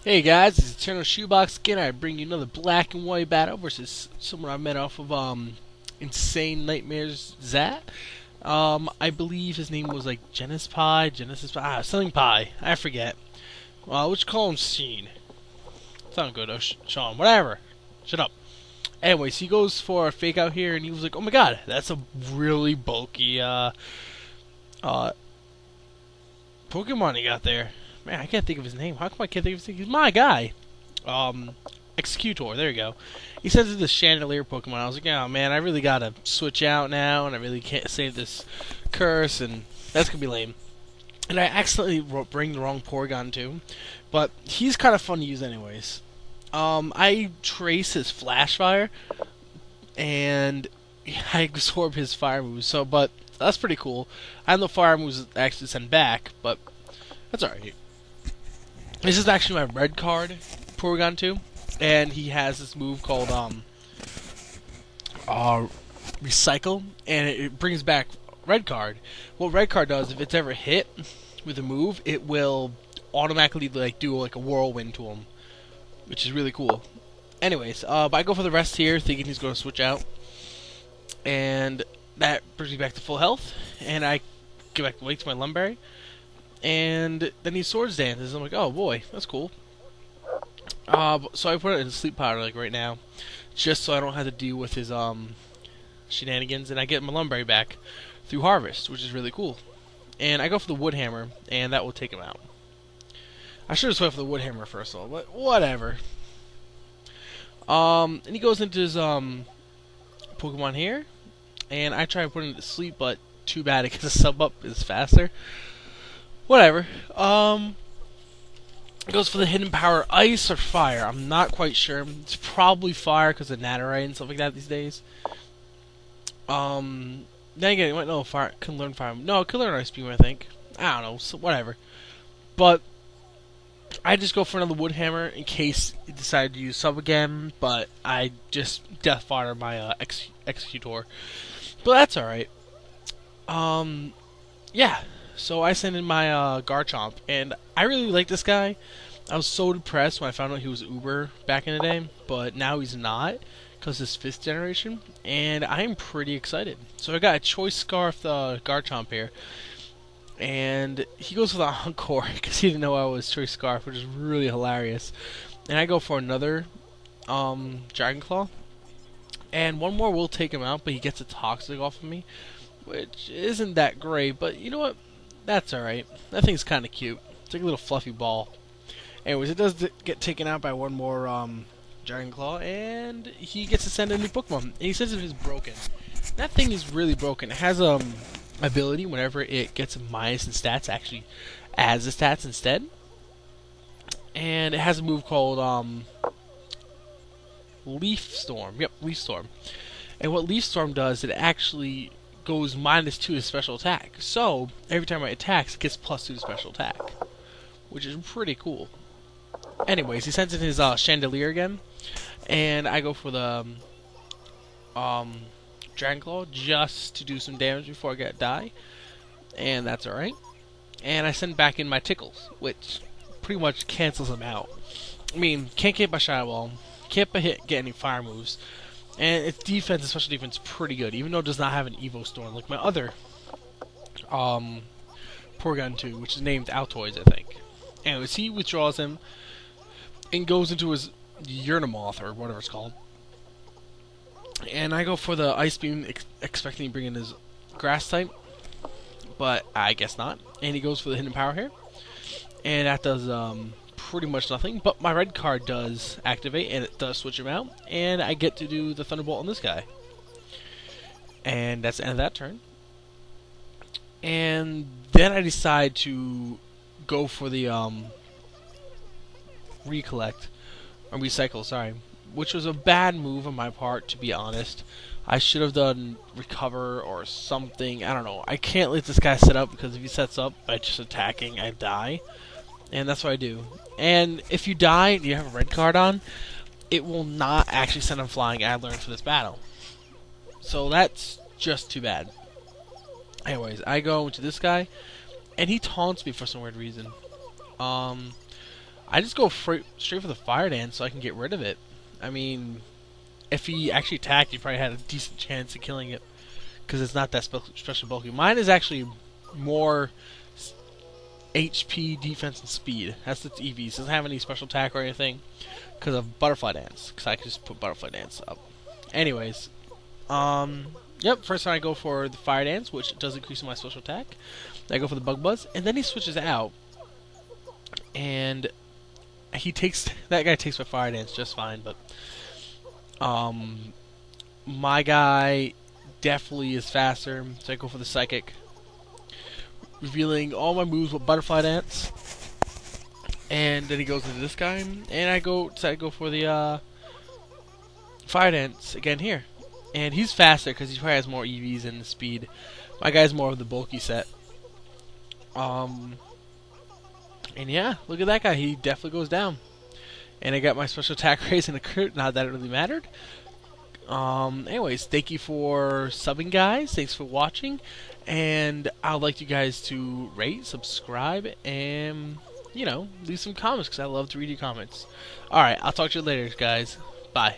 Hey guys, it's Eternalshoebox again. I bring you another black and white battle versus someone I met off of Insane Nightmares Zat. I believe his name was like Genesis Pie, something Pie. I forget. What you call him, Sheen? Sound good, Sean. Whatever. Shut up. Anyways, he goes for a fake out here, and he was like, "Oh my god, that's a really bulky uh Pokemon he got there." Man, I can't think of his name. How come I can't think of his name? He's my guy. Um, Executor. There you go. He sends it this Chandelier Pokemon. I was like, oh man, I really gotta switch out now, and I really can't save this curse, and that's gonna be lame. And I accidentally bring the wrong Porygon too, but he's kind of fun to use anyways. I trace his Flash Fire, and I absorb his fire moves. So, but that's pretty cool. I have no fire moves to actually send back, but that's alright. This is actually my red card, Porygon 2, and he has this move called Recycle, and it brings back red card. What red card does, if it's ever hit with a move, it will automatically do like a whirlwind to him, which is really cool. Anyways, but I go for the rest here, thinking he's going to switch out, and that brings me back to full health, and I get back awake to my Lumberry. And then he swords dances. I'm like, oh boy, that's cool. So I put it in sleep powder like right now, just so I don't have to deal with his shenanigans, and I get my Lumberry back through Harvest, which is really cool. And I go for the Wood Hammer, and that will take him out. I should have went for the Wood Hammer first of all, but whatever. And he goes into his Pokemon here, and I try to put him to sleep, but too bad because the sub up is faster. Whatever. It goes for the hidden power, ice or fire. I'm not quite sure. It's probably fire because of Natarite and stuff like that these days. Then again, you might know fire can learn fire. No, it can learn ice beam, I think. I don't know. So whatever. But I just go for another wood hammer in case it decided to use sub again. But I just death fire my executor. But that's all right. Yeah. So I sent in my Garchomp, and I really like this guy. I was so depressed when I found out he was Uber back in the day, but now he's not, because it's 5th generation, and I'm pretty excited. So I got a Choice Scarf Garchomp here, and he goes for the Encore, because he didn't know I was Choice Scarf, which is really hilarious. And I go for another Dragon Claw, and one more will take him out, but he gets a Toxic off of me, which isn't that great, but you know what? That's alright. That thing's kind of cute. It's like a little fluffy ball. Anyways, it does get taken out by one more Dragon Claw, and he gets to send a new Pokemon. And he says it is broken. That thing is really broken. It has ability whenever it gets a minus in stats, actually adds the stats instead. And it has a move called Leaf Storm. Yep, Leaf Storm. And what Leaf Storm does, it actually goes -2 to special attack. So, every time it attacks, it gets +2 to special attack. Which is pretty cool. Anyways, he sends in his Chandelier again. And I go for the Dragon Claw just to do some damage before I get die. And that's alright. And I send back in my Tickles, which pretty much cancels him out. I mean, can't get my Shadow Ball, can't get any fire moves. And its defense, special defense, is pretty good, even though it does not have an Evo Storm, like my other Porygon 2, which is named Altoids, I think. Anyways, he withdraws him and goes into his Urnimoth, or whatever it's called. And I go for the Ice Beam, expecting to bring in his Grass type, but I guess not. And he goes for the Hidden Power here, and that does pretty much nothing, but my red card does activate, and it does switch him out, and I get to do the Thunderbolt on this guy. And that's the end of that turn. And then I decide to go for the Recycle, sorry, which was a bad move on my part, to be honest. I should have done Recover or something, I don't know. I can't let this guy set up, because if he sets up by just attacking, I die. And that's what I do. And if you die and you have a red card on, it will not actually send him flying. I learned for this battle. So that's just too bad. Anyways, I go into this guy, and he taunts me for some weird reason. I I just go straight for the fire dance so I can get rid of it. I mean, if he actually attacked, he probably had a decent chance of killing it because it's not that special bulky. Mine is actually more HP, defense, and speed. That's its EV. It doesn't have any special attack or anything because of Butterfly Dance. Because I can just put Butterfly Dance up. Anyways, yep. First time I go for the Fire Dance, which does increase my special attack. Then I go for the Bug Buzz, and then he switches out, and that guy takes my Fire Dance just fine. But my guy definitely is faster, so I go for the Psychic, revealing all my moves with Butterfly Dance. And then he goes into this guy, and I decide to go for the Fire Dance again here. And he's faster because he probably has more EVs and the speed. My guy's more of the bulky set. And yeah, look at that guy. He definitely goes down. And I got my special attack raise and a crit. Not that it really mattered. Anyways, thank you for subbing, guys. Thanks for watching. And I'd like you guys to rate, subscribe, and, leave some comments because I love to read your comments. Alright, I'll talk to you later, guys. Bye.